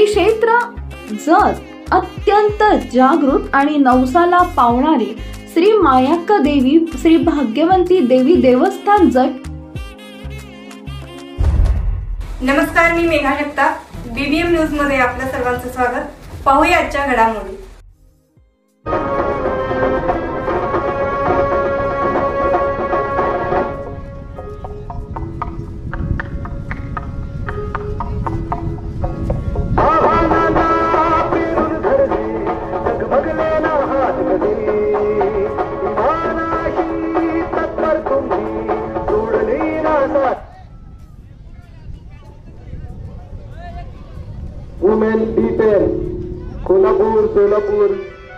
श्री क्षेत्र जत अत्यंत जागृत आणि नवसाला पावणारी श्री मायाक्का देवी श्री भाग्यवंती देवी देवस्थान जत। नमस्कार, मी मेघा जगताप, बीबीएम न्यूज मध्ये आपल्या सर्वांचं स्वागत। पाहूया आजच्या घडामोडी। Women detail Kolhapur, Solapur,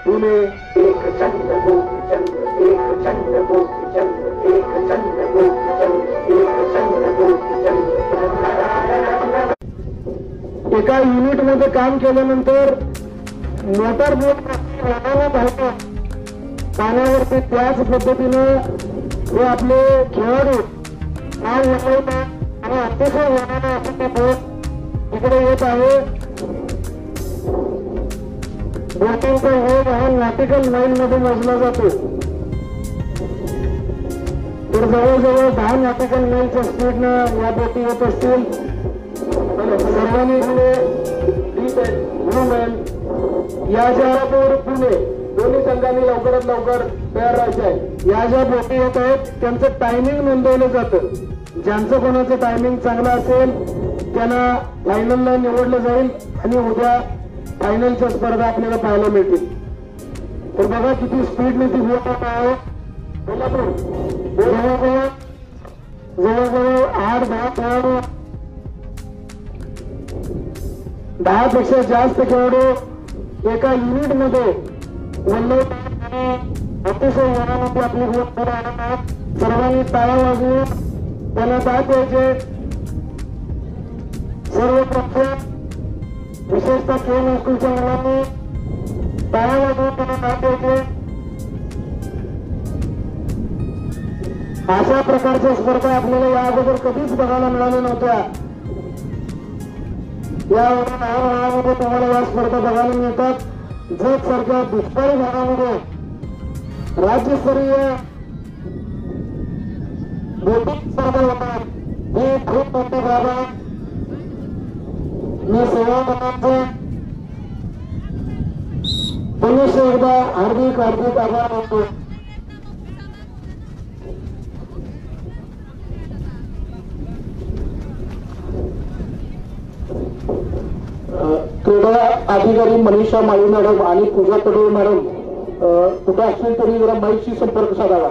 Pune. एक चंद मोती चंद, एक चंद मोती चंद, एक चंद मोती चंद, एक चंद मोती चंद। एका युनिट मध्ये काम केल्यानंतर मोटर बोट पाण्यावरती त्याच पद्धतीनं हे आपले खेळाडू नाव वळवतात आणि अतिशय वेगाने असं ते बोट इकडे येत आहे। बोटिंगचा वेग हा नॉटिकल माइल मध्ये मोजला जातो, तर जवळजवळ 10 नॉटिकल माइलच्या स्पीडनं या बोटी येत असतील। सर्वांनी या शहरापूर पुणे दोन्ही संघांनी लवकरात लवकर तयार राहायचे आहे। या ज्या बोटी येत आहेत त्यांचं टायमिंग नोंदवलं जातं। ज्यांचं कोणाचं टायमिंग चांगलं असेल त्यांना फायनलला निवडलं जाईल आणि उद्या फायनलच्या स्पर्धा आपल्याला पाहायला मिळतील। तर बघा किती स्पीडने ती बोट आहे। कोल्हापूर जवळजवळ 8-10 खेळाडू, 10 पेक्षा जास्त खेळाडू एका युनिट मध्ये अतिशय वेगाने आपली बोट पुढे आणत आहेत। सर्वांनी टाळ्या वाजवून त्यांना दाद द्यायचे। सर्व पक्ष विशेषतः खेळ स्कूलच्या मुलांनी टाळ्या वाजवून त्यांना दाद द्यायचे। अशा प्रकारच्या स्पर्धा आपल्याला या अगोदर कधीच बघायला मिळाल्या नव्हत्या। या भागामध्ये तुम्हाला या स्पर्धा बघायला मिळतात। जत सारख्या दुष्काळी भागामध्ये राज्यस्तरीय बोटिंग स्पर्धा होतात, ही खूप मोठी बाब आहे। मी सेवादलांचे पुन्हा एकदा हार्दिक आभार मानतो। क्रीडा अधिकारी मनीषा माळी मॅडम आणि पूजा कडे मॅडम कुठे असतील तरी जरा बाईकशी संपर्क साधावा।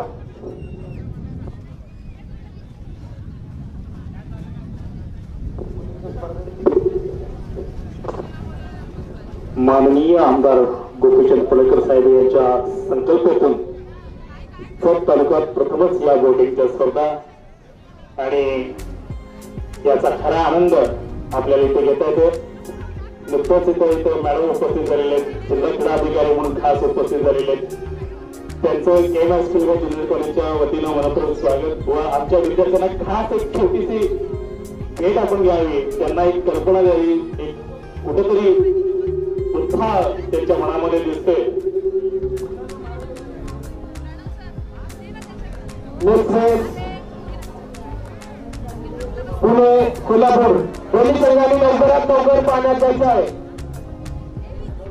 माननीय आमदार गोपीचंद पडळकर साहेब यांच्या संकल्पातून जत तालुक्यात प्रथमच या बोटिंगच्या स्पर्धा आणि याचा खरा आनंद आपल्याला इथे घेता येतो। नुकतंच इथे मॅडम उपस्थित झालेले आहेत, जिल्हा क्रीडा अधिकारी म्हणून खास उपस्थित झालेले आहेत। त्यांचं केम स्कूल व ज्युनियर कॉलेजच्या वतीनं मनपूर्वक स्वागत व आमच्या विद्यार्थ्यांना खास एक छोटीशी भेट आपण घ्यावी, त्यांना एक कल्पना द्यावी, एक कुठेतरी उत्साह त्यांच्या मनामध्ये दिसते। पुणे, कोल्हापूर दोन्ही संघांनी लवकरात लवकर पाण्यात जायचं आहे।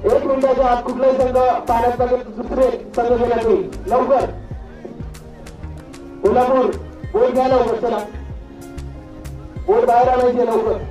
1 मिनिटाच्या आत कुठलाही संघ पाण्यात लागेल दुसरे संघ घेण्यात येईल। लवकर कोल्हापूर बोट घ्या, लवकर चला, बोट बाहेर आणायची लवकर।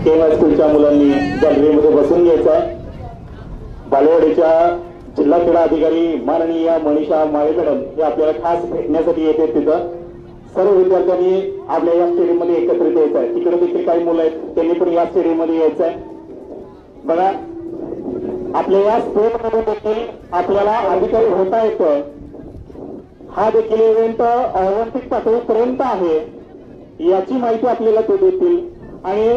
केम स्कूलच्या मुलांनी गॅलरीमध्ये बसून घ्यायचा। बालेवाडीच्या जिल्हा क्रीडा अधिकारी माननीय मनीषा माळे मॅडम हे आपल्याला खास भेटण्यासाठी येते। तिथं सर्व विद्यार्थ्यांनी आपल्या या स्टेडियम मध्ये एकत्रित यायचं आहे। तिकडे देखील काही मुलं आहेत, त्यांनी पण या स्टेडियम मध्ये यायचं आहे। बघा, आपल्या या स्पोर्ट मध्ये देखील आपल्याला अधिकारी होता येतं। हा देखील इव्हेंट ऑलिम्पिक पातळीपर्यंत आहे याची माहिती आपल्याला ते देतील आणि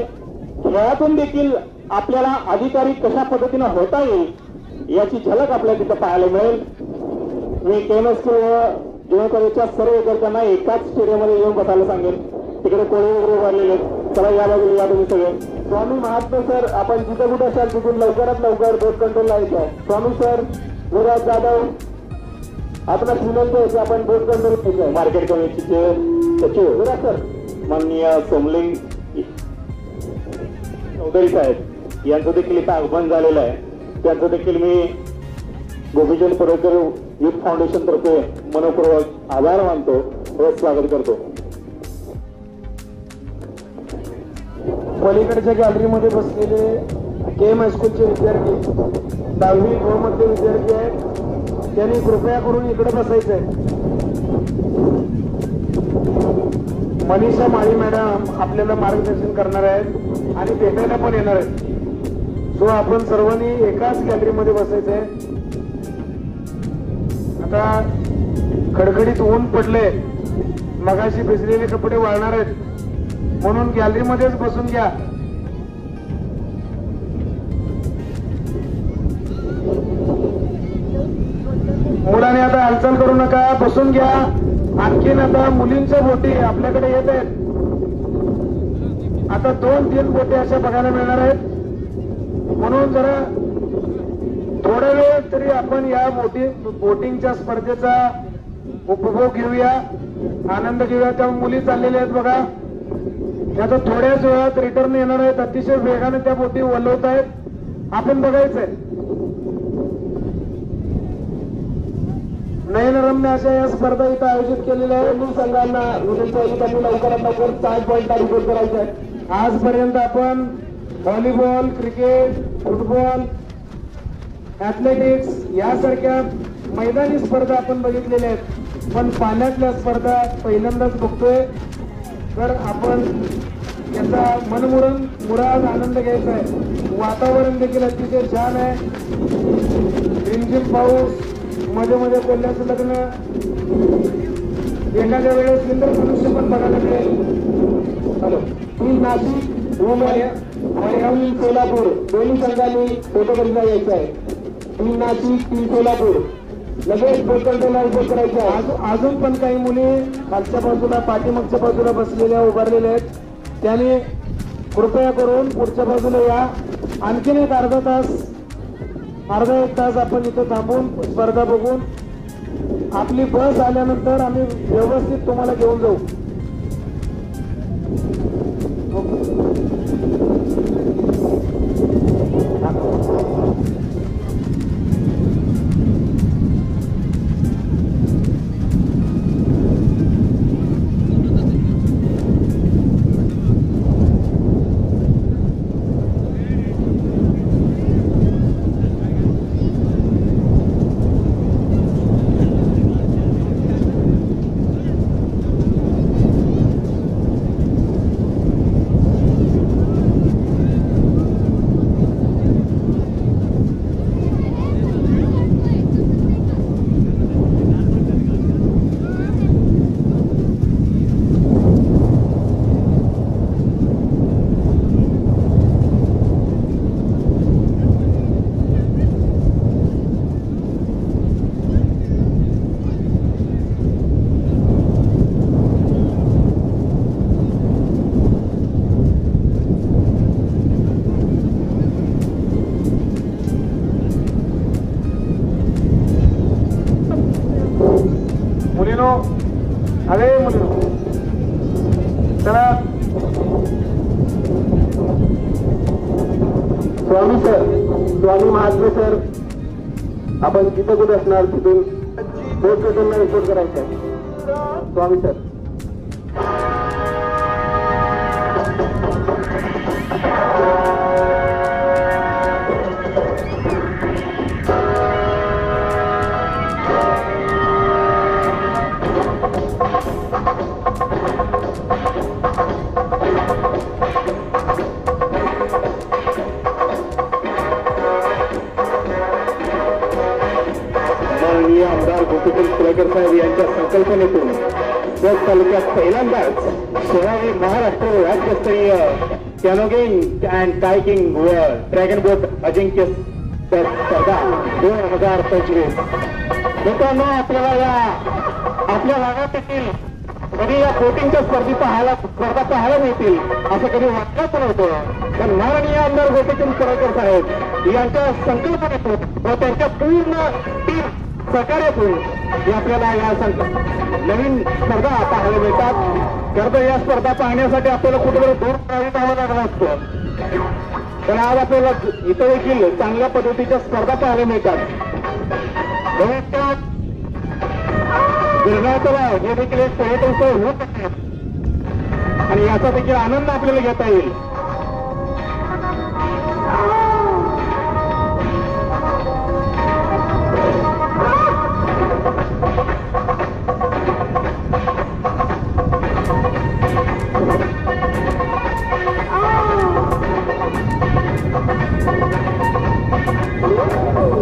खेळातून देखील आपल्याला अधिकारी कशा पद्धतीने होता येईल याची झलक आपल्याला तिथं पाहायला मिळेल. मी केमएस जुन्या कॉलेजच्या सर्व विद्यार्थ्यांना एकाच स्टेडियममध्ये येऊन बसायला सांगेन. तिकडे कोणी वगैरे उभारलेले चला या बाजूला या तुम्ही सगळे. स्वामी महात्मे सर, आपण जिथे कुठे असाल तिथून लवकरात लवकर बोट कंट्रोलला यायचं आहे. स्वामी सर, विराज जाधव, आपला विनंती आहे की आपण बोट कंट्रोल यायचं आहे. मार्केट कमिटीचे सचिव विराज सर, माननीय सोमलिंग चौधरी साहेब यांचं देखील इथं आगमन झालेलं आहे. त्यांचं देखील मी गोपीचंद पडळकर युथ फाउंडेशन तर्फे मनपूर्वक आभार मानतो व स्वागत करतो. पलीकडच्या गॅलरीमध्ये बसलेले केएम हायस्कूलचे विद्यार्थी 10वी ब मधले विद्यार्थी आहेत, त्यांनी कृपया करून इकडे बसायचं आहे. मनीषा माळी मॅडम आपल्याला मार्गदर्शन करणार आहेत आणि भेटायला पण येणार आहेत. सो आपण सर्वांनी एकाच गॅलरीमध्ये बसायचं आहे. आता खडखडीत ऊन पडले, मगाशी भिजलेले कपडे वाळणार आहेत म्हणून गॅलरीमध्येच बसून घ्या. मुलाने आता हालचाल करू नका, बसून घ्या. आणखीन आता मुलींच्या बोटी आपल्याकडे येत आहेत. आता 2-3 बोटी अशा बघायला मिळणार आहेत म्हणून जरा थोडा वेळ तरी आपण या बोटिंगच्या स्पर्धेचा उपभोग घेऊया, आनंद घेऊया. त्या मुली चाललेल्या आहेत बघा, त्याचा थोड्याच वेळात रिटर्न येणार आहेत. अतिशय वेगाने त्या बोटी वलवत आहेत, आपण बघायचंय. नयनरम्य अशा या स्पर्धा इथं आयोजित केलेल्या आहे. मी संघांना विनंती आहे त्यांनी लवकरात लवकर 4 पॉईंट रिपोर्ट करायचे आहे. आजपर्यंत आपण व्हॉलीबॉल, क्रिकेट, फुटबॉल, ऍथलेटिक्स यासारख्या मैदानी स्पर्धा आपण बघितलेल्या आहेत, पण पाण्यातल्या स्पर्धा पहिल्यांदाच बघतोय. तर आपण याचा मुराद आनंद घ्यायचा आहे. वातावरण देखील अतिशय छान आहे. रिमझिम पाऊस, मध्ये मध्ये कोल्ह्याचं लग्न, एखाद्या वेळेस इंद्र मनुष्य पण बघायला मिळेल. ही नाशिक, सोलापूर दोन्ही संघांनी फोटोग्राफीला यायचं आहे. ही नाशिक, ती सोलापूर लगेच बोट कंट्रोलला उभं करायचं आहे. अजून पण काही मुली खालच्या बाजूला, पाठीमागच्या बाजूला बसलेल्या उभारलेल्या आहेत. त्याने कृपया करून पुढच्या बाजूला या. आणखीन एक अर्धा 1 तास आपण इथं थांबून स्पर्धा बघून आपली बस आल्यानंतर आम्ही व्यवस्थित तुम्हाला घेऊन जाऊ. अरे मुलीनो चला. स्वामी सर, स्वामी महात्मे सर, आपण जिथे कुठे असणार तिथून बोट कंट्रोलला रिपोर्ट करायचं आहे. स्वामी सर. आमदार गोपीचंद पडळकर साहेब यांच्या वर्षापासून जत तालुक्यात पहिल्यांदाच 16वी महाराष्ट्र राज्यस्तरीय कॅनोगिंग अँड कायकिंग व ड्रॅगन बोट अजिंक्य स्पर्धा 2025. मित्रांनो, आपल्या भागात देखील कधी या बोटिंगच्या स्पर्धा पाहायला मिळतील असं कधी वाटलंच नव्हतं. पण माननीय आमदार गोपीचंद पडळकर साहेब यांच्या संकल्पनेतून व त्यांच्या पूर्ण टीम सहकार्यातून आपल्याला या नवीन स्पर्धा पाहायला मिळतात. खरं तर या स्पर्धा पाहण्यासाठी आपल्याला कुठेतरी दूर प्रवास जावं लागलं असतं, पण आज आपल्याला इथं देखील चांगल्या पद्धतीच्या स्पर्धा पाहायला मिळतात. गिरगाव तलाव हे देखील एक पर्यटन स्थळ होत आहे आणि याचा देखील आनंद आपल्याला घेता येईल.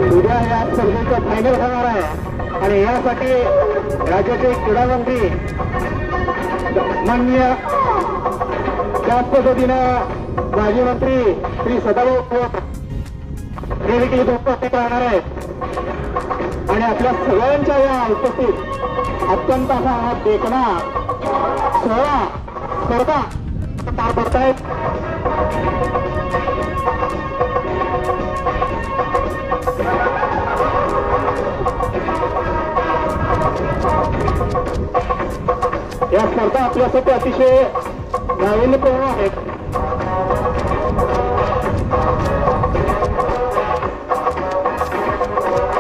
उद्या या स्पर्धेचा फायनल होणार आहे आणि यासाठी राज्याचे क्रीडा मंत्री माननीय त्याच पद्धतीनं माजी मंत्री श्री सदाभाऊ हे देखील उपस्थित राहणार आहेत आणि आपल्या सगळ्यांच्या या उपस्थित अत्यंत असा हा देखणा सोहळा स्पर्धा पार पडतायत. या स्पर्धा आपल्यासाठी अतिशय नाविन्यपूर्ण आहेत.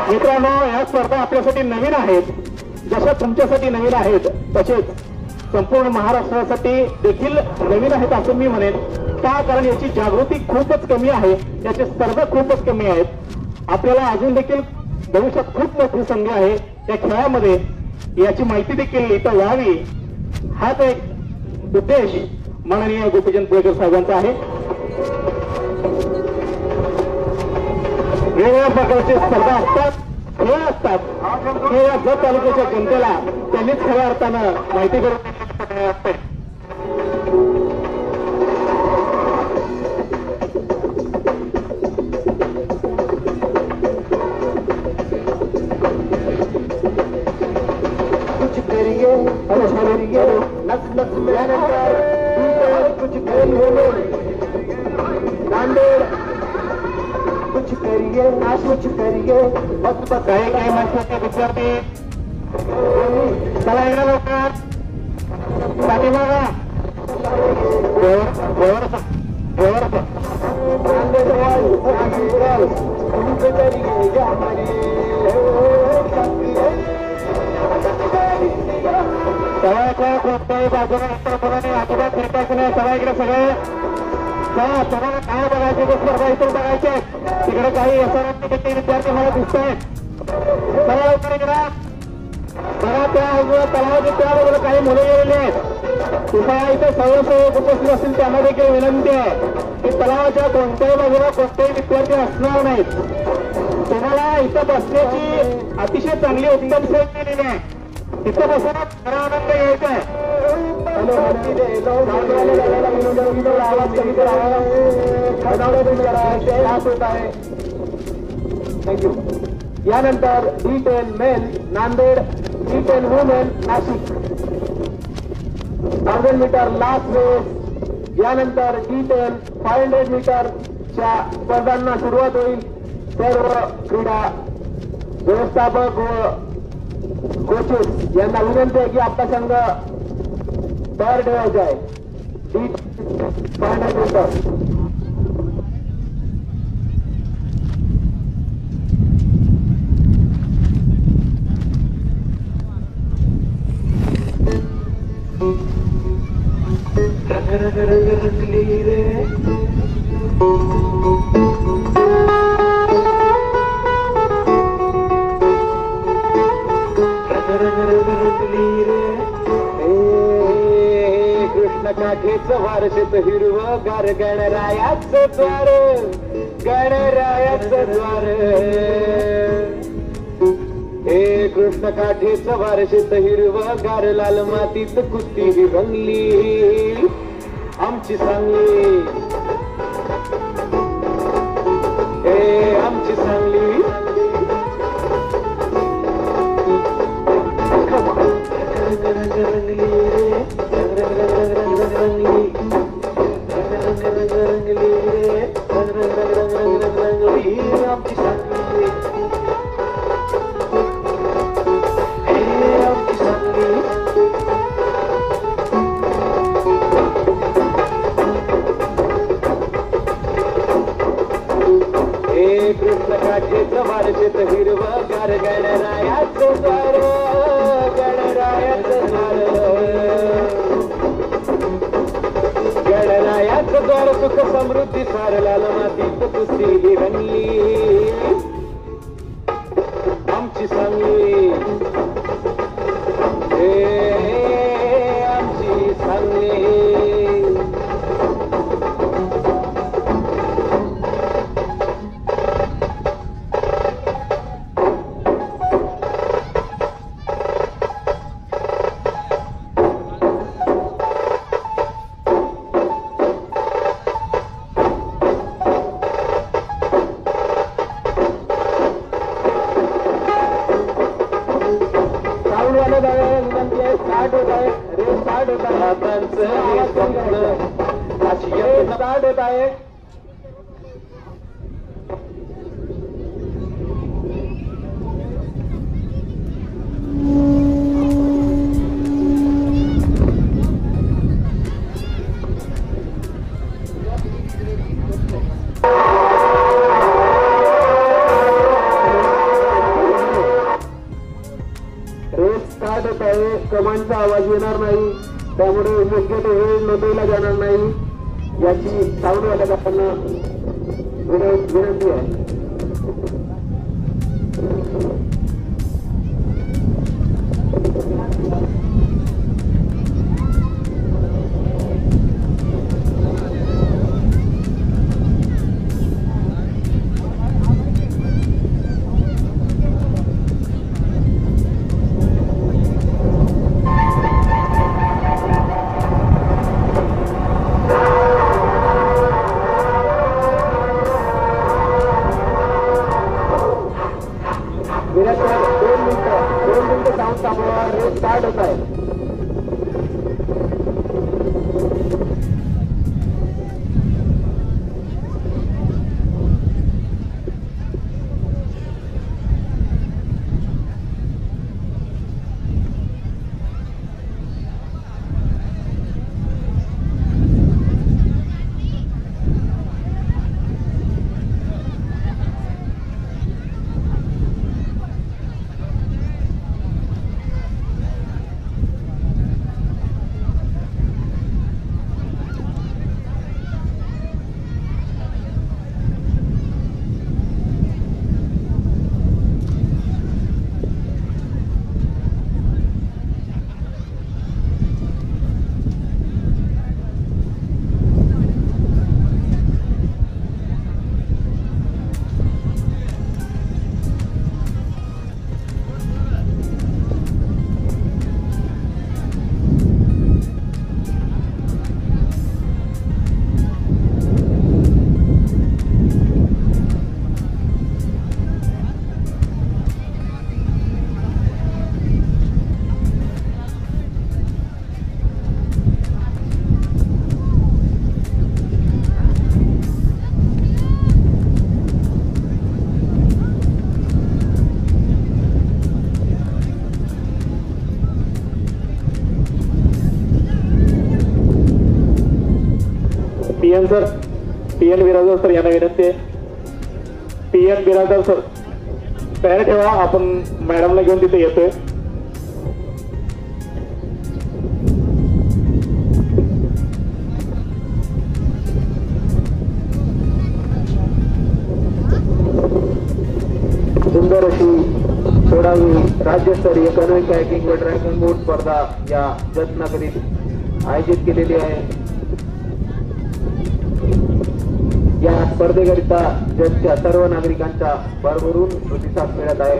मित्रांनो, या स्पर्धा आपल्यासाठी नवीन आहेत. जशा तुमच्यासाठी नवीन आहेत तसेच संपूर्ण महाराष्ट्रासाठी देखील नवीन आहेत असं मी म्हणेन. का? कारण याची जागृती खूपच कमी आहे, याची स्पर्धा खूपच कमी आहेत. आपल्याला अजून देखील भविष्यात खूप मोठी संधी आहे या खेळामध्ये. याची माहिती देखील इथं व्हावी हाच एक उद्देश माननीय गोपीचंद पडळकर साहेबांचा आहे. वेगवेगळ्या प्रकारचे स्पर्धा असतात, खेळ असतात. हे या जत तालुक्याच्या जनतेला त्यांनीच खऱ्या अर्थानं माहिती करून असते. नांदेड कुछ करिए आज कुछ करिए बस काही माणसाचे विद्यार्थी चला येणार लवकर पाठीमागा सगळ्याच्या कोणत्याही बाजूला इतर अजिबात फिरकायचं नाही. सगळ्या इकडे सगळे चला काय बघायचे ते स्पर्धा इथून बघायचे. तिकडे काही एसआरएफचे विद्यार्थी मला दिसत आहेत. चला लवकर इकडे बघा. त्या तलावाच्या त्या बाजूला काही मुलं गेलेली आहेत. तुम्हाला इथे स्वयंसेवक उपस्थित असतील त्यांना देखील विनंती आहे की तलावाच्या कोणत्याही बाजूला कोणतेही विद्यार्थी असणार नाहीत. तुम्हाला इथं बसण्याची अतिशय चांगली उत्तम सोय केलेली आहे. इथं बसून खरा आनंद घ्यायचा आहे. थँक्यू. यानंतर D10 men Nanded, D10 women Nashik 1000 metre last race. यानंतर D10 500 मीटरच्या स्पर्धांना सुरुवात होईल. सर्व क्रीडा व्यवस्थापक व कोचेस यांना विनंती आहे की आपला संघ तयार ठेवायचा आहे. D10 500 मीटर काठीचं वारशेत हिरवं गार गणरायाचं द्वार, गणरायाचं द्वार. हे कृष्ण काठेच वारशेत हिरवगार लाल मातीत कुस्ती ही रंगली आमची सांगली. हे आमची सांगली. रंगली रे रंगली रंगली रे रंगली आमची सांगली. कृष्ण काठेच वारशेत हिरवगार गणरायाचं द्वार गणरायाचं द्वार गणरायाचं द्वार सुख समृद्धी सार लाल मातीत कुस्ती ही रंगली आमची सांगली. आमची सांगली. कमांचा आवाज येणार नाही, त्यामुळे योग्य तो वेळ नोंदवला जाणार नाही याची साऊंडवाल्या लोकांना विनंती आहे. स्टार्ट होता है. PN sir, PN Birajdar sir यांना विनंती आहे. पीएन बिराजदार सर तयार ठेवा, आपण मॅडमला घेऊन तिथे येतोय. सुंदर अशी 16वी राज्यस्तरीय कॅनोइंग कायाकिंग व ड्रॅगन बोट स्पर्धा या रत्नागिरीत आयोजित केलेली आहे. या स्पर्धेकरिता जगच्या सर्व नागरिकांचा भरभरून प्रतिसाद मिळत आहे.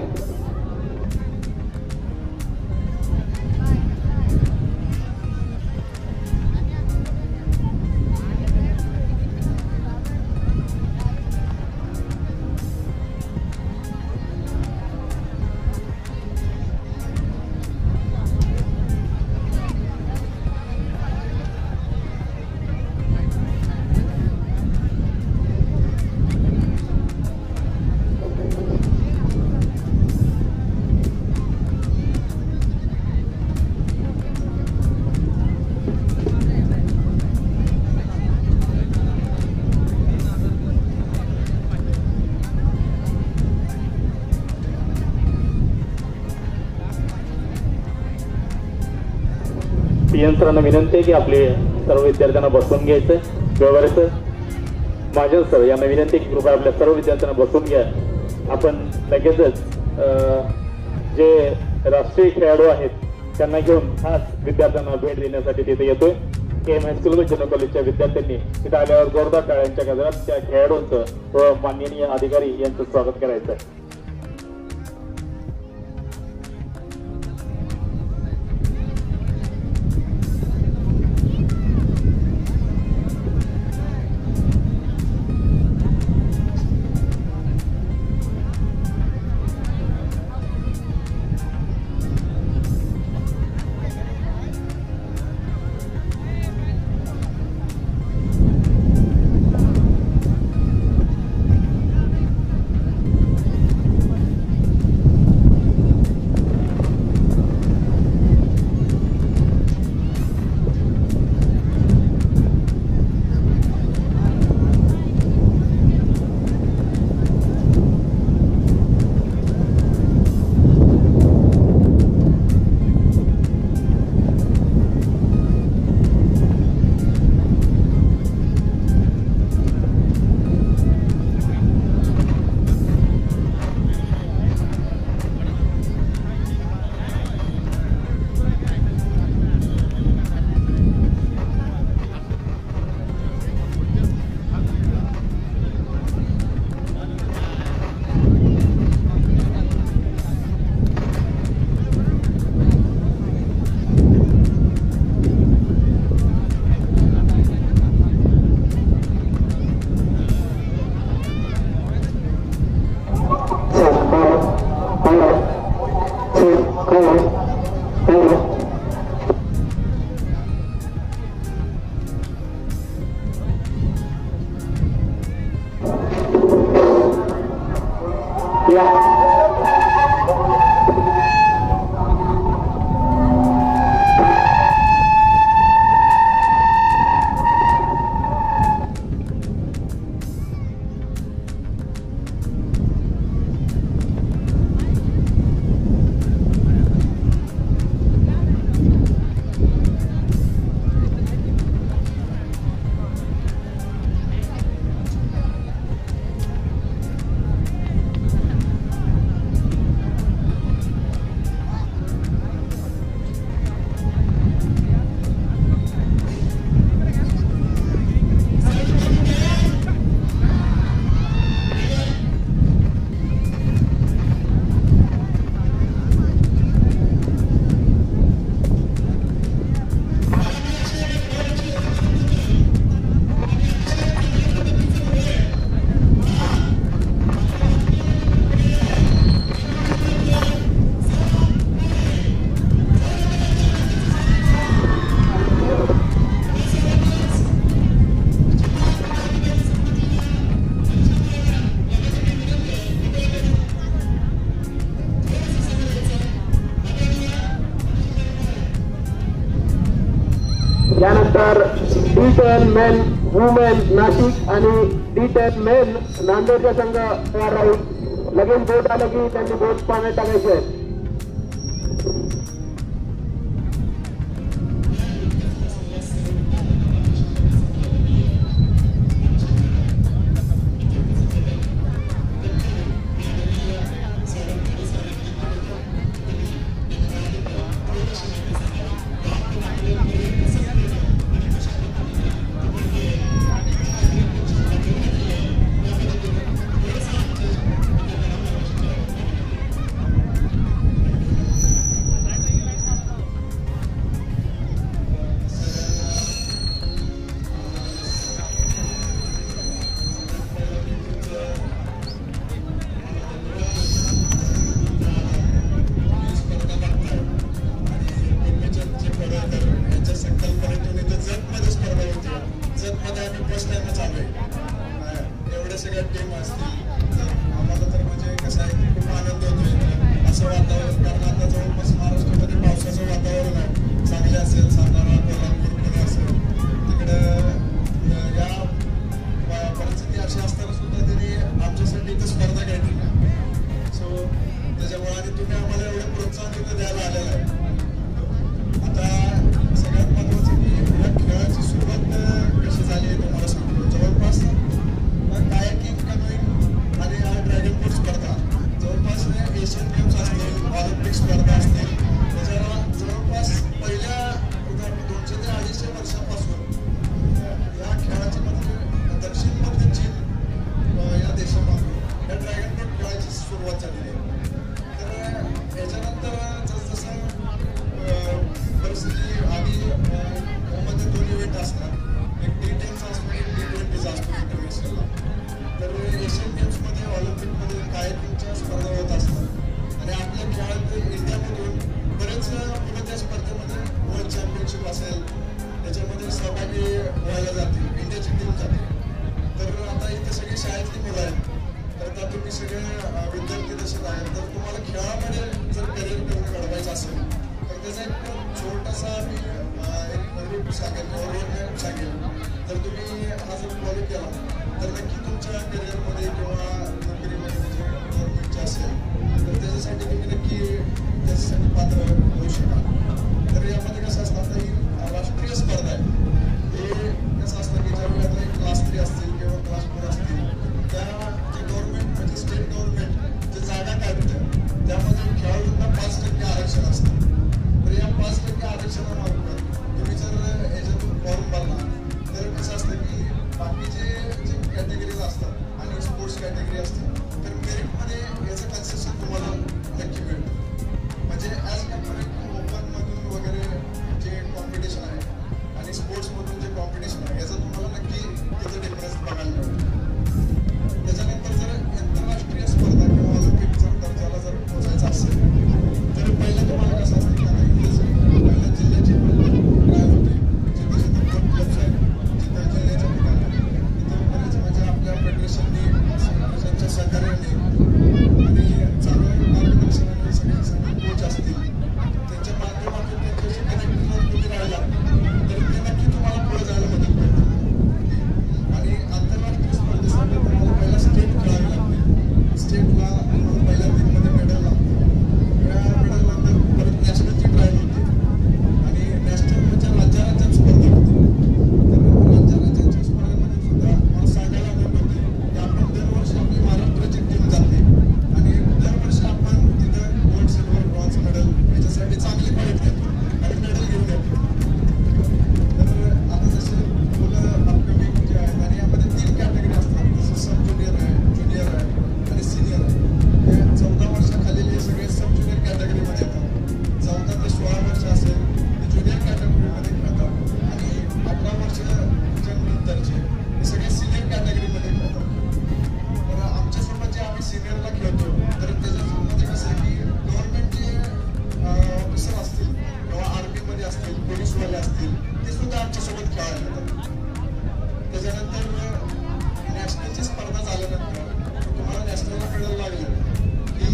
PN सरांना विनंती आहे की आपले सर्व विद्यार्थ्यांना बसवून घ्यायचं व्यवहाराचं. महाजन सर यांना विनंती आहे की कृपया आपल्या सर्व विद्यार्थ्यांना बसवून घ्या. आपण लगेचच जे राष्ट्रीय खेळाडू आहेत त्यांना घेऊन खास विद्यार्थ्यांना भेट देण्यासाठी तिथे येतोय. KM हायस्कूल व जनरल कॉलेजच्या विद्यार्थ्यांनी तिथे आल्यावर जोरदार टाळ्यांच्या गजरात त्या खेळाडूंचं व माननीय अधिकारी यांचं स्वागत करायचं आहे. त्यानंतर D10 मेन वुमेन नाशिक आणि D10 मेन नांदेडचा संघ तयार राहील. लगेच बोट आलं की त्यांनी बोट पाण्यात टाकायचे आहे. ते व्हायला जातील, इंडियाची टीम जाते. तर आता इथे सगळी शाळेतली मुलं आहेत, तर आता तुम्ही सगळे विद्यार्थी तसेच आहेत. तर तुम्हाला खेळामध्ये जर करिअर घडवायचं असेल तर त्याचा एक छोटासा मी एक रूट सांगेल किंवा रोड सांगेल. तर तुम्ही हा जर फॉलो केला तर नक्की तुमच्या करिअरमध्ये किंवा नोकरीमध्ये म्हणजे गव्हर्नमेंटचे असेल तर त्याच्यासाठी तुम्ही नक्की त्याच्यासाठी पात्र होऊ शकाल. तर यामध्ये कसं असतं, आता ही राष्ट्रीय स्पर्धा आहे. हे कसं असतं की ज्यावेळी आता एक क्लास 3 असतील किंवा क्लास 4 असतील, त्या जे गव्हर्नमेंट म्हणजे स्टेट गव्हर्नमेंट जे जागा काढतं त्यामध्ये खेळाडूंना 5% आरक्षण असतं. तर या 5% आरक्षणामार्फत तुम्ही जर याच्यातून फॉर्म भरला तर कसं असतं की बाकीचे जे कॅटेगरीज असतात आणि स्पोर्ट्स कॅटेगरी असते तर मेरिटमध्ये याचं कन्सेशन तुम्हाला नक्की मिळतं. म्हणजे ॲज कम्पेअर ओपनमधून वगैरे जे कॉम्पिटिशन आहे आणि स्पोर्ट्समधून जे कॉम्पिटिशन आहे याचा तुम्हाला नक्की तिथं डिफरन्स बघायला मिळतो. त्याच्यानंतर जर आंतरराष्ट्रीय स्पर्धा किंवा ऑलिम्पिकच्या दर्जाला जर पोचायचं असेल तर पहिलं तुम्हाला कसं असतं की आता पहिल्या जिल्ह्याची ट्रायल होते, जिथे जिथे क्लब्स आहेत जिथं जिल्ह्याच्या ठिकाणी तिथं बरेच म्हणजे आपल्या फेडरेशननी फेडरेशनच्या सहकार्याने आणि चांगल्या मार्गदर्शनाने सगळे कोच असतील त्यांच्या माध्यमातून त्यांच्याशी कनेक्ट जर तुम्ही राहिला तर ते नक्की तुम्हाला पुढे जायला मदत करते. आणि आंतरराष्ट्रीय स्पर्धेसाठी तुम्हाला पहिला स्टेट खेळावी लागते. स्टेटला तुम्हाला पहिल्या टीममध्ये मेडल लागतं. या मेडलनंतर परत नॅशनलची ट्रायल होते आणि नॅशनल म्हणजे राज्यात स्पर्धा होते. तर राज्याच्या स्पर्धेमध्ये सुद्धा मला सांगायला आनंद होते की आपण दरवर्षी आपली महाराष्ट्राची टीम जाते आणि दरवर्षी आपण तिथं गोल्ड, सिल्वर, ब्रॉन्झ मेडल याच्यासाठी चांगली फाईट घेतो आणि मेडल घेऊन येतो. तर आता जसे मुलं अपकमिंग जे आहेत आणि यामध्ये 3 कॅटेगरी असतात, जसं सब ज्युनियर आहे, ज्युनियर आहे आणि सिनियर आहे. हे 14 वर्षाखालील हे सगळे सब ज्युनियर कॅटेगरीमध्ये येतात. 14 ते 16 वर्ष असेल ते ज्युनियर कॅटेगरीमध्ये खेळतात आणि 18 वर्षाच्या नंतरचे हे सगळे सिनियर कॅटेगरीमध्ये खेळतात. तर आमच्यासोबत जे आम्ही सिनियरला खेळतो तर त्याच्यामध्ये कसं आहे की गव्हर्नमेंटचे ऑफिसर असतील किंवा आर्मीमध्ये असतील, पोलीसवाले असतील ते सुद्धा आमच्यासोबत खेळायला येतात. त्याच्यानंतर नॅशनलची स्पर्धा झाल्यानंतर तुम्हाला नॅशनलला मेडल लागलं की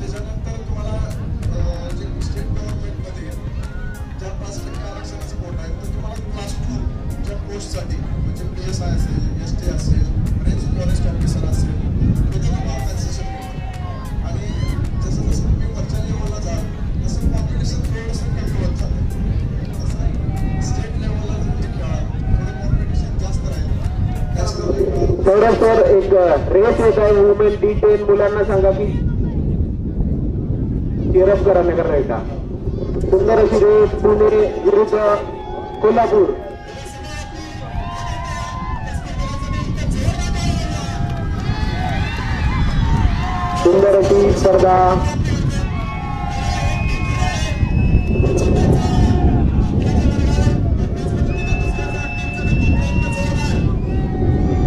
त्याच्यानंतर तुम्हाला जे स्टेट गव्हर्नमेंटमध्ये ज्या 5% आरक्षणाचं कोट आहे तर तुम्हाला क्लास 2 च्या पोस्टसाठी म्हणजे PSI असेल, ST असेल, रेंज फॉरेस्ट ऑफिसर असेल तिथे तुम्हाला कन्सेशन मिळतं. आणि जसं जसं तुम्ही वरच्या लेवलला जाल तसं कॉम्पिटिशन थोडंसं कमी होत जातं. तसं स्टेट लेवलला जर तुम्ही खेळाल थोडं कॉम्पिटिशन जास्त राहील. तेवढं सर एक रेस होत आहे वुमेन D10 मुलांना सांगा की चिअरअप करायला करायचा. सुंदर अशी रेस पुणे विरुद्ध कोल्हापूर. सुंदर अशी स्पर्धा.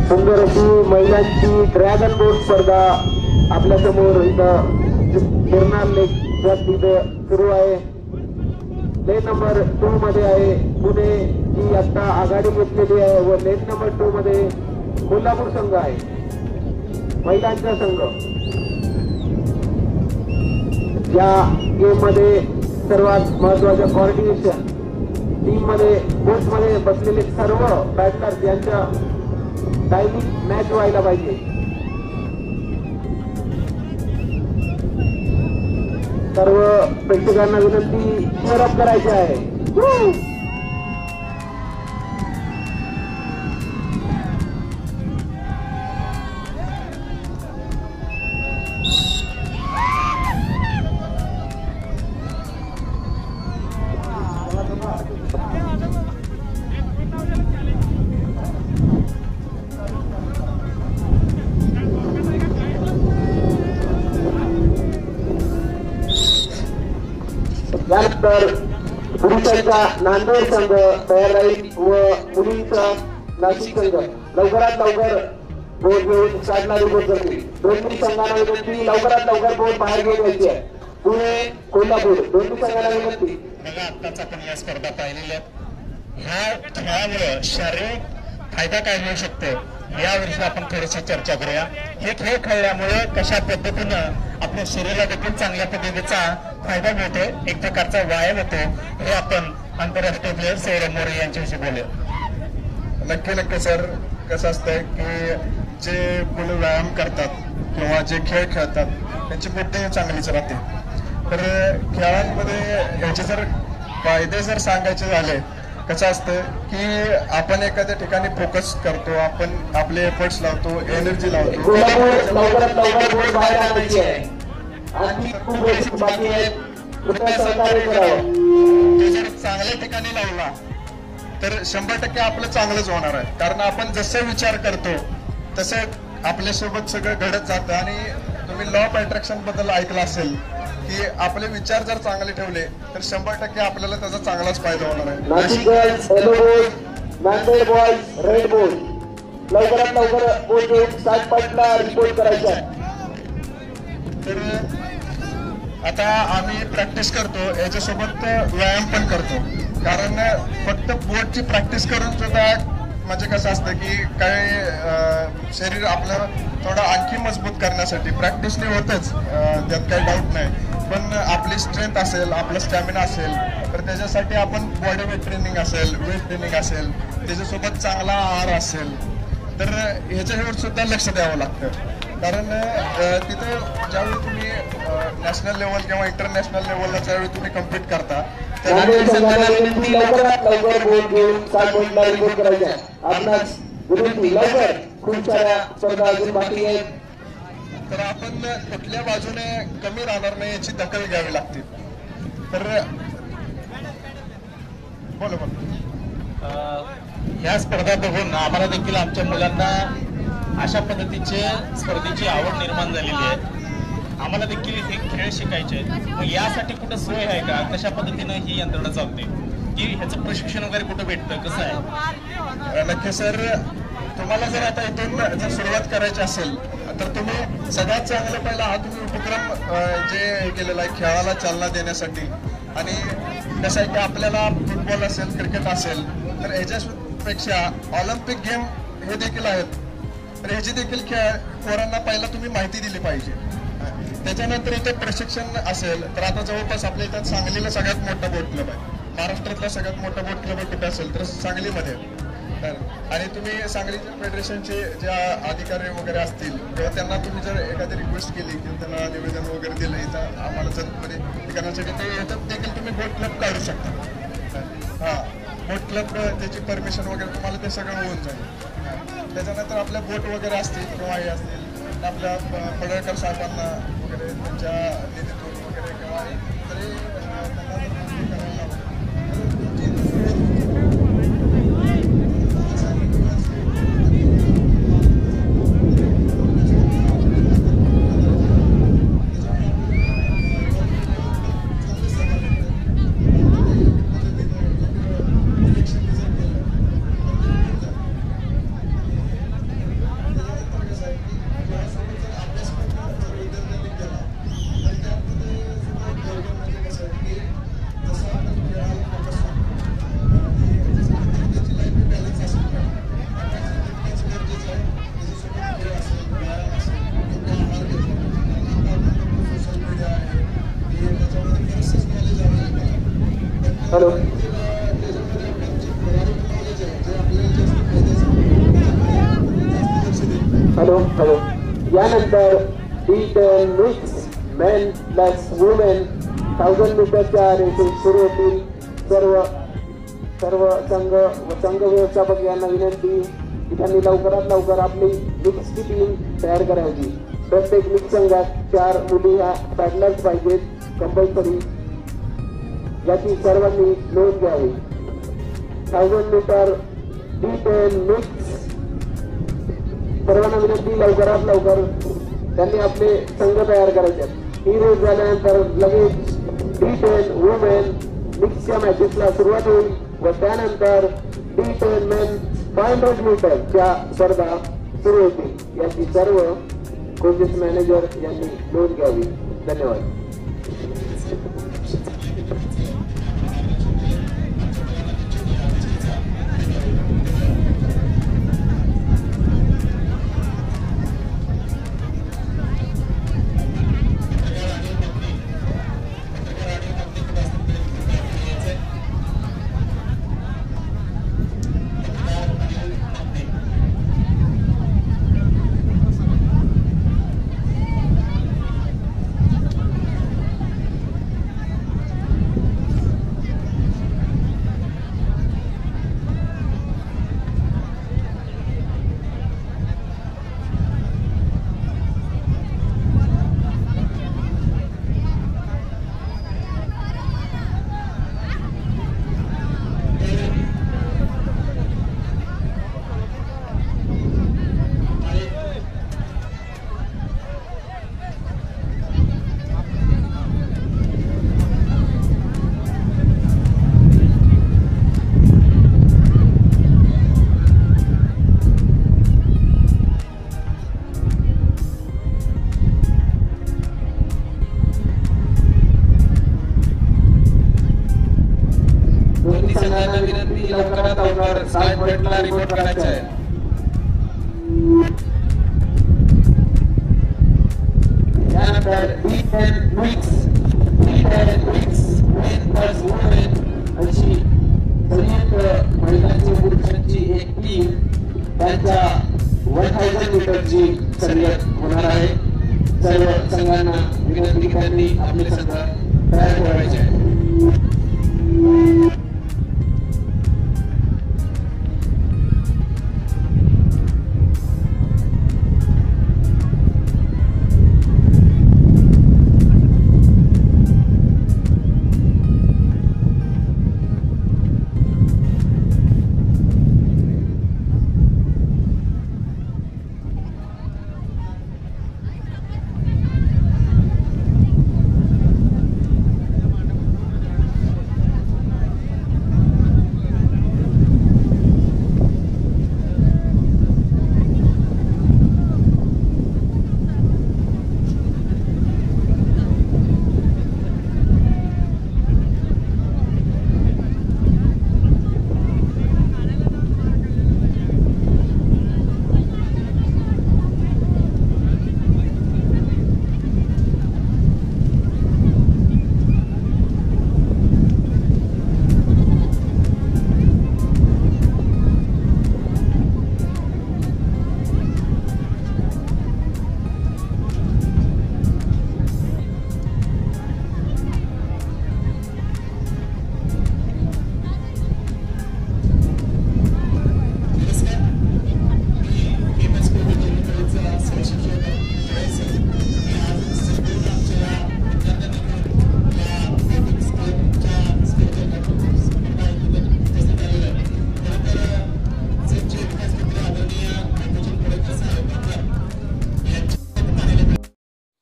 सुंदर अशी महिलांची ड्रॅगन बोट स्पर्धा आपल्या समोर इथं गिरनार लेक तिथं सुरू आहे. लेन नंबर 2 मध्ये आहे पुणे ही आता आघाडी घेतलेली आहे व लेन नंबर 2 मध्ये कोल्हापूर संघ आहे, महिलांचा संघ. या गेम मध्ये सर्वात महत्वाचं कोऑर्डिनेशन टीम मध्ये बोट मध्ये बसलेले सर्व बॅटलर्स यांच्या टायमिंग मॅच व्हायला पाहिजे. सर्व प्रेक्षकांना विनंती चिअरअप करायची आहे. त्यानंतर पुरुषांचा नांदेड संघ तयार राहील व मुलींचा नाशिक संघ लवकरात लवकर बोट घेऊन स्टार्टला रिपोर्ट करतील. दोन्ही संघांना विनंती लवकरात लवकर बोट बाहेर घेऊन यायची आहे. पुणे कोल्हापूर दोन्ही संघांना विनंती. बघा आत्ताच आपण या स्पर्धा पाहिलेल्या आहेत. ह्या खेळामुळे शारीरिक फायदा काय मिळू शकतो याविषयी आपण थोडीशी चर्चा करूया. हे खेळ खेळल्यामुळे कशा पद्धतीनं आपल्या शरीराला देखील चांगल्या पद्धतीचा फायदा मिळतो, एक प्रकारचा व्यायाम होतो, हे आपण आंतरराष्ट्रीय प्लेयर सौरभ मोरे यांच्याविषयी बोलूया. नक्की सर, कसं असतंय की जे मुलं व्यायाम करतात किंवा जे खेळ खेळतात त्यांची बुद्धी चांगलीच राहते. तर खेळांमध्ये ह्याचे जर फायदे जर सांगायचे झाले, कसं असतं की आपण एखाद्या ठिकाणी फोकस करतो, आपण आपले एफर्ट्स लावतो, एनर्जी लावतो. ते जर चांगल्या ठिकाणी लावला तर 100% आपलं चांगलंच होणार आहे. कारण आपण जसं विचार करतो तसं आपल्यासोबत सगळं घडत जातं. आणि तुम्ही लॉ ऑफ अट्रॅक्शन बद्दल ऐकलं असेल की आपले विचार जर चांगले ठेवले तर 100% आपल्याला त्याचा चांगलाच फायदा होणार आहे. Nashik girls yellow board, Nanded boys red board. लवकरात लवकर बोर्ड घेऊन 60 रिपोर्ट करायचा. तर आता आम्ही प्रॅक्टिस करतो, याच्यासोबत व्यायाम पण करतो. कारण फक्त बोर्डची प्रॅक्टिस करून सुद्धा म्हणजे कसं असतं की काही शरीर आपलं थोडं आणखी मजबूत करण्यासाठी प्रॅक्टिसने होतच, त्यात काही डाऊट नाही. पण आपली स्ट्रेंथ असेल, आपला स्टॅमिना असेल तर त्याच्यासाठी आपण बॉडी वेट ट्रेनिंग असेल, वेट ट्रेनिंग असेल, त्याच्यासोबत चांगला आहार असेल तर ह्याच्यावर सुद्धा लक्ष द्यावं लागतं. कारण तिथं ज्यावेळी तुम्ही नॅशनल लेवल किंवा इंटरनॅशनल लेवलला ज्यावेळी तुम्ही कम्पीट करता खूप साऱ्या स्पर्धा अजून बाकी आहेत. तर आपण कुठल्या बाजूने कमी राहणार नाही याची दखल घ्यावी लागते. तर बोला. ह्या स्पर्धा बघून आम्हाला देखील आमच्या मुलांना अशा पद्धतीचे स्पर्धेची आवड निर्माण झालेली आहे. आम्हाला देखील हे खेळ शिकायचे आहेत. मग यासाठी कुठं सोय आहे का? कशा पद्धतीनं ही यंत्रणा चालते की ह्याचं प्रशिक्षण वगैरे कुठं भेटतं, कसं आहे? नक्की सर, तुम्हाला जर आता इथून जर सुरुवात करायची असेल तर तुम्ही सगळ्यात चांगलं पहिला हा तुम्ही उपक्रम जे केलेला आहे खेळाला चालना देण्यासाठी. आणि कसं आहे की आपल्याला फुटबॉल असेल, क्रिकेट असेल तर ह्याच्यापेक्षा ऑलिम्पिक गेम हे देखील आहेत. तर ह्याची देखील पोरांना पहिला तुम्ही माहिती दिली पाहिजे. त्याच्यानंतर इथे प्रशिक्षण असेल तर आता जवळपास आपल्या इथं सांगलीला सगळ्यात मोठा बोट क्लब आहे. महाराष्ट्रातला सगळ्यात मोठा बोट क्लब कुठे असेल तर सांगलीमध्ये. आणि तुम्ही सांगलीच्या फेडरेशनचे ज्या अधिकारी वगैरे असतील किंवा त्यांना तुम्ही जर एखादी रिक्वेस्ट केली किंवा त्यांना निवेदन वगैरे दिलं इथं आम्हाला जतमध्ये हे करण्यासाठी ते याच्यात देखील तुम्ही बोट क्लब काढू शकता. हां, बोट क्लब त्याची परमिशन वगैरे तुम्हाला ते सगळं होऊन जाईल. त्याच्यानंतर आपल्या बोट वगैरे असतील किंवा हे असतील आपल्या पडळकर साहेबांना वगैरे त्यांच्या नेतृत्वात वगैरे किंवा तरी हॅलो हॅलो हॅलो. यानंतर D10 mix main plus women 1000 मीटरच्या रेसेस सुरू होतील. सर्व संघ व्यवस्थापक यांना विनंती की त्यांनी लवकरात लवकर आपली मिक्सची टीम तयार करायची. प्रत्येक मिक्स संघात 4 मुली ह्या पॅडलर्स पाहिजेत कंपल्सरी, याची सर्वांनी नोंद घ्यावी. 1000 मीटर D10 मिक्स सर्वांना विनंती लवकरात लवकर त्यांनी आपले संघ तयार करायचे. ही रेस झाल्यानंतर लगेच D10 वुमेन मिक्सच्या मॅचेसला सुरुवात होईल व त्यानंतर D10 मेन 500 मीटरच्या स्पर्धा सुरू होतील. याची सर्व कोचेस मॅनेजर यांनी नोंद घ्यावी. धन्यवाद. संघांना विनंती लवकरात लवकर स्टार्ट पॉइंटला रिपोर्ट करायचं आहे. त्यानंतर अशी संयुक्त महिलांची पुरुषांची एक टीम त्यांच्या 1000 मीटरची शर्यत होणार आहे. सर्व संघांना विनंती त्यांनी आपले संघ तयार ठेवायचे आहे.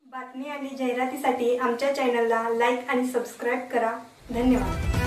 बातमी आणि जाहिरातीसाठी आमच्या चॅनलला लाईक आणि सबस्क्राईब करा. धन्यवाद.